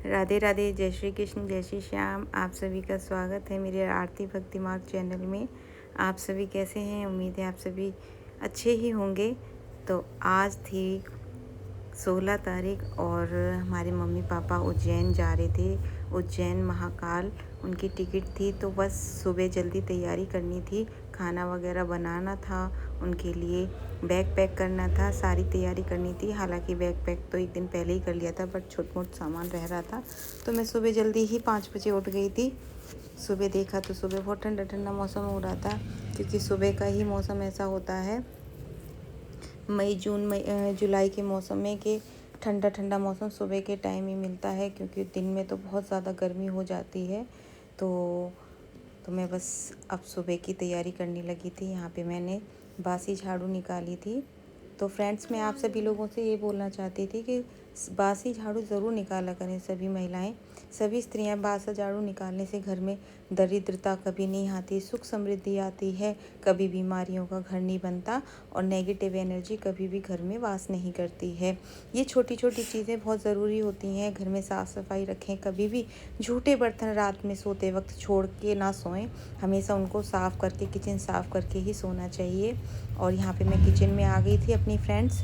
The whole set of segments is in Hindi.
राधे राधे, जय श्री कृष्ण, जय श्री श्याम। आप सभी का स्वागत है मेरे आरती भक्ति मार्ग चैनल में। आप सभी कैसे हैं? उम्मीद है आप सभी अच्छे ही होंगे। तो आज थी 16 तारीख और हमारे मम्मी पापा उज्जैन जा रहे थे। उज्जैन महाकाल उनकी टिकट थी, तो बस सुबह जल्दी तैयारी करनी थी, खाना वगैरह बनाना था, उनके लिए बैग पैक करना था, सारी तैयारी करनी थी। हालांकि बैग पैक तो एक दिन पहले ही कर लिया था, बट छोट मोट सामान रह रहा था। तो मैं सुबह जल्दी ही 5 बजे उठ गई थी। सुबह देखा तो सुबह बहुत ठंडा ठंडा मौसम हो रहा था, क्योंकि सुबह का ही मौसम ऐसा होता है जुलाई के मौसम में कि ठंडा ठंडा मौसम सुबह के टाइम ही मिलता है, क्योंकि दिन में तो बहुत ज़्यादा गर्मी हो जाती है। तो मैं बस अब सुबह की तैयारी करने लगी थी। यहाँ पे मैंने बासी झाड़ू निकाली थी। तो फ्रेंड्स, मैं आप सभी लोगों से ये बोलना चाहती थी कि बासी झाड़ू ज़रूर निकाला करें सभी महिलाएं, सभी स्त्रियां। बासी झाड़ू निकालने से घर में दरिद्रता कभी नहीं आती, सुख समृद्धि आती है, कभी बीमारियों का घर नहीं बनता और नेगेटिव एनर्जी कभी भी घर में वास नहीं करती है। ये छोटी छोटी चीज़ें बहुत ज़रूरी होती हैं। घर में साफ़ सफाई रखें, कभी भी झूठे बर्तन रात में सोते वक्त छोड़ के ना सोएं, हमेशा उनको साफ़ करके, किचन साफ़ करके ही सोना चाहिए। और यहाँ पे मैं किचन में आ गई थी अपनी फ्रेंड्स,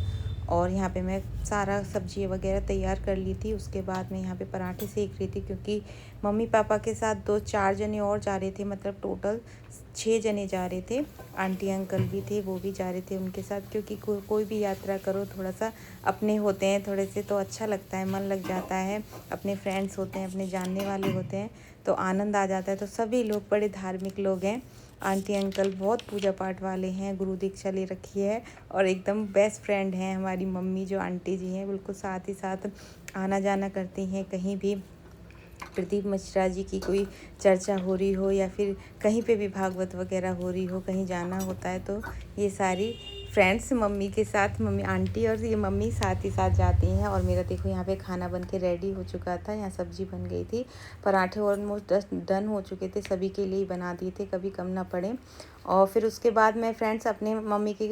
और यहाँ पे मैं सारा सब्जी वगैरह तैयार कर ली थी। उसके बाद मैं यहाँ पे पराठे सेक रही थी, क्योंकि मम्मी पापा के साथ 2-4 जने और जा रहे थे, मतलब टोटल 6 जने जा रहे थे। आंटी अंकल भी थे, वो भी जा रहे थे उनके साथ, क्योंकि कोई भी यात्रा करो थोड़ा सा अपने होते हैं थोड़े से, तो अच्छा लगता है, मन लग जाता है। अपने फ्रेंड्स होते हैं, अपने जानने वाले होते हैं, तो आनंद आ जाता है। तो सभी लोग बड़े धार्मिक लोग हैं। आंटी अंकल बहुत पूजा पाठ वाले हैं, गुरु दीक्षा ले रखी है, और एकदम बेस्ट फ्रेंड हैं। हमारी मम्मी जो आंटी जी हैं, बिल्कुल साथ ही साथ आना जाना करती हैं। कहीं भी प्रदीप मिश्रा जी की कोई चर्चा हो रही हो, या फिर कहीं पे भी भागवत वगैरह हो रही हो, कहीं जाना होता है, तो ये सारी फ्रेंड्स मम्मी के साथ, मम्मी आंटी और ये मम्मी साथ ही साथ जाती हैं। और मेरा देखो यहाँ पे खाना बन के रेडी हो चुका था। यहाँ सब्जी बन गई थी, पराठे ऑलमोस्ट डन हो चुके थे, सभी के लिए ही बना दिए थे, कभी कम ना पड़े। और फिर उसके बाद मैं फ्रेंड्स अपने मम्मी के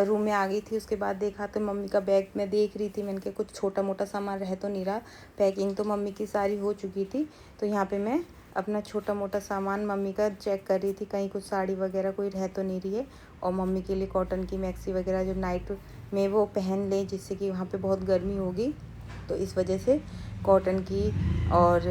रूम में आ गई थी। उसके बाद देखा तो मम्मी का बैग मैं देख रही थी, मैंने कहा कुछ छोटा मोटा सामान रह तो नहीं रहा। पैकिंग तो मम्मी की सारी हो चुकी थी। तो यहाँ पे मैं अपना छोटा मोटा सामान मम्मी का चेक कर रही थी, कहीं कुछ साड़ी वगैरह कोई रह तो नहीं रही है। और मम्मी के लिए कॉटन की मैक्सी वगैरह जो नाइट में वो पहन लें, जिससे कि वहाँ पे बहुत गर्मी होगी, तो इस वजह से कॉटन की और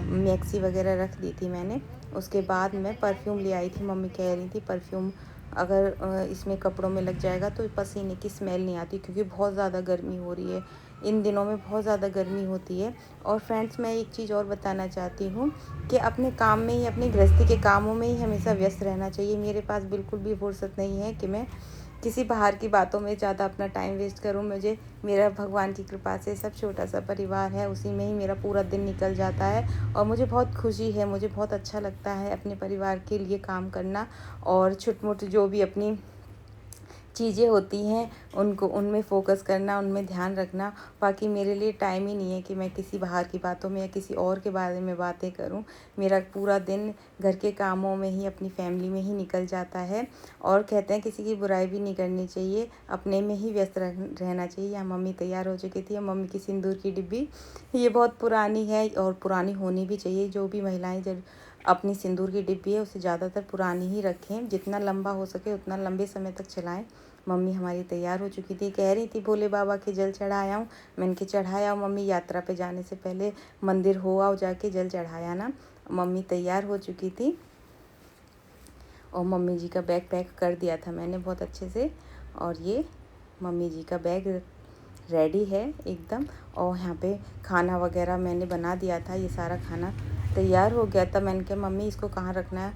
मैक्सी वगैरह रख दी थी मैंने। उसके बाद मैं परफ्यूम ले आई थी। मम्मी कह रही थी परफ्यूम अगर इसमें कपड़ों में लग जाएगा तो पसीने की स्मेल नहीं आती, क्योंकि बहुत ज़्यादा गर्मी हो रही है इन दिनों में, बहुत ज़्यादा गर्मी होती है। और फ्रेंड्स, मैं एक चीज़ और बताना चाहती हूँ कि अपने काम में ही, अपनी गृहस्थी के कामों में ही हमेशा व्यस्त रहना चाहिए। मेरे पास बिल्कुल भी फुर्सत नहीं है कि मैं किसी बाहर की बातों में ज़्यादा अपना टाइम वेस्ट करूँ। मुझे मेरा भगवान की कृपा से सब छोटा सा परिवार है, उसी में ही मेरा पूरा दिन निकल जाता है। और मुझे बहुत खुशी है, मुझे बहुत अच्छा लगता है अपने परिवार के लिए काम करना, और छोटी मोटी जो भी अपनी चीज़ें होती हैं उनको, उनमें फ़ोकस करना, उनमें ध्यान रखना। बाकी मेरे लिए टाइम ही नहीं है कि मैं किसी बाहर की बातों में या किसी और के बारे में बातें करूं। मेरा पूरा दिन घर के कामों में ही, अपनी फैमिली में ही निकल जाता है। और कहते हैं किसी की बुराई भी नहीं करनी चाहिए, अपने में ही व्यस्त रहना चाहिए। यहाँ मम्मी तैयार हो चुकी थी। मम्मी की सिंदूर की डिब्बी ये बहुत पुरानी है, और पुरानी होनी भी चाहिए। जो भी महिलाएँ जब अपनी सिंदूर की डिब्बी है उसे ज़्यादातर पुरानी ही रखें, जितना लंबा हो सके उतना लंबे समय तक चलाएं। मम्मी हमारी तैयार हो चुकी थी, कह रही थी भोले बाबा के जल चढ़ाया हूँ। मैंने के चढ़ाया हूँ मम्मी, यात्रा पे जाने से पहले मंदिर हो आओ, जाके जल चढ़ाया ना। मम्मी तैयार हो चुकी थी, और मम्मी जी का बैग पैक कर दिया था मैंने बहुत अच्छे से। और ये मम्मी जी का बैग रेडी है एकदम। और यहाँ पे खाना वगैरह मैंने बना दिया था, ये सारा खाना तैयार हो गया था। मैंने कहा मम्मी इसको कहाँ रखना है,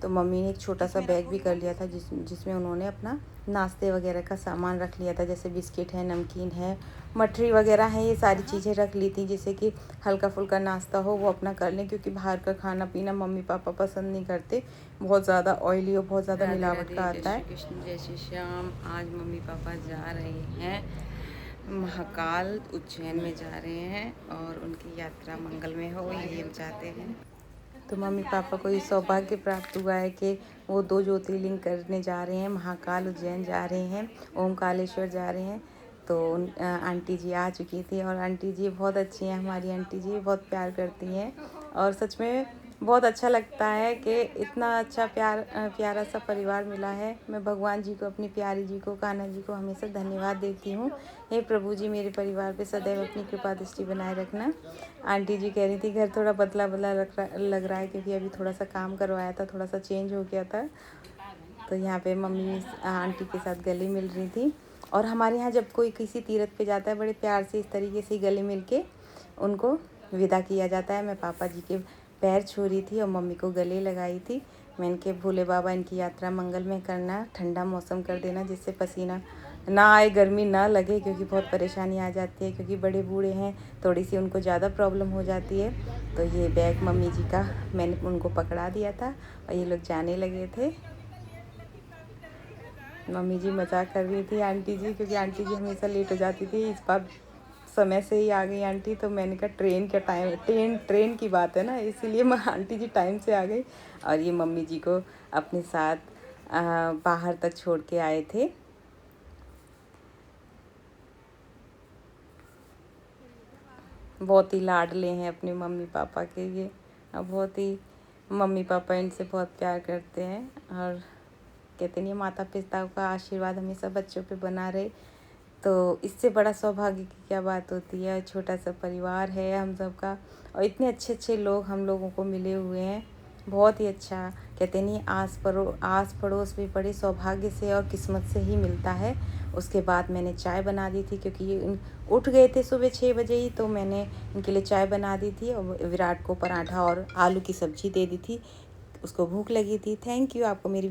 तो मम्मी ने एक छोटा सा बैग भी कर लिया था, जिसमें उन्होंने अपना नाश्ते वगैरह का सामान रख लिया था, जैसे बिस्किट है, नमकीन है, मठरी वगैरह है, ये सारी चीज़ें रख ली थी, जिससे कि हल्का फुल्का नाश्ता हो वो अपना कर लें। क्योंकि बाहर का खाना पीना मम्मी पापा पसंद नहीं करते, बहुत ज़्यादा ऑयली और बहुत ज़्यादा मिलावट का आता है। जय श्री कृष्ण, जय श्री श्याम। आज मम्मी पापा जा रहे हैं महाकाल, उज्जैन में जा रहे हैं, और उनकी यात्रा मंगलमय हो यही हम चाहते हैं। तो मम्मी पापा को ये सौभाग्य प्राप्त हुआ है कि वो 2 ज्योतिर्लिंग करने जा रहे हैं, महाकाल उज्जैन जा रहे हैं, ओमकालेश्वर जा रहे हैं। तो आंटी जी आ चुकी थी और आंटी जी बहुत अच्छी हैं, हमारी आंटी जी बहुत प्यार करती हैं और सच में बहुत अच्छा लगता है कि इतना अच्छा प्यारा सा परिवार मिला है। मैं भगवान जी को, अपनी प्यारी जी को, कान्हा जी को हमेशा धन्यवाद देती हूँ। हे प्रभु जी, मेरे परिवार पे सदैव अपनी कृपा दृष्टि बनाए रखना। आंटी जी कह रही थी घर थोड़ा बदला बदला लग रहा है क्योंकि अभी थोड़ा सा काम करवाया था, थोड़ा सा चेंज हो गया था। तो यहाँ पे मम्मी आंटी के साथ गले मिल रही थी। और हमारे यहाँ जब कोई किसी तीर्थ पे जाता है, बड़े प्यार से इस तरीके से गले मिल के उनको विदा किया जाता है। मैं पापा जी के पैर छू रही थी और मम्मी को गले लगाई थी। मैंने कहा भोले बाबा इनकी यात्रा मंगल में करना, ठंडा मौसम कर देना जिससे पसीना ना आए, गर्मी ना लगे, क्योंकि बहुत परेशानी आ जाती है, क्योंकि बड़े बूढ़े हैं, थोड़ी सी उनको ज़्यादा प्रॉब्लम हो जाती है। तो ये बैग मम्मी जी का मैंने उनको पकड़ा दिया था और ये लोग जाने लगे थे। मम्मी जी मजाक कर रही थी आंटी जी, क्योंकि आंटी जी हमेशा लेट हो जाती थी, इस बार समय से ही आ गई आंटी। तो मैंने कहा ट्रेन की बात है ना, इसीलिए मैं आंटी जी टाइम से आ गई। और ये मम्मी जी को अपने साथ बाहर तक छोड़ के आए थे। बहुत ही लाडले हैं अपने मम्मी पापा के ये, बहुत ही मम्मी पापा इनसे बहुत प्यार करते हैं और कहते नहीं, माता पिता का आशीर्वाद हमेशा बच्चों पे बना रहे। तो इससे बड़ा सौभाग्य की क्या बात होती है। छोटा सा परिवार है हम सब का और इतने अच्छे अच्छे लोग हम लोगों को मिले हुए हैं, बहुत ही अच्छा। कहते नहीं, आस पड़ोस भी बड़े सौभाग्य से और किस्मत से ही मिलता है। उसके बाद मैंने चाय बना दी थी, क्योंकि ये उठ गए थे सुबह 6 बजे ही, तो मैंने इनके लिए चाय बना दी थी और विराट को पराठा और आलू की सब्जी दे दी थी, उसको भूख लगी थी। Thank you. आपको मेरी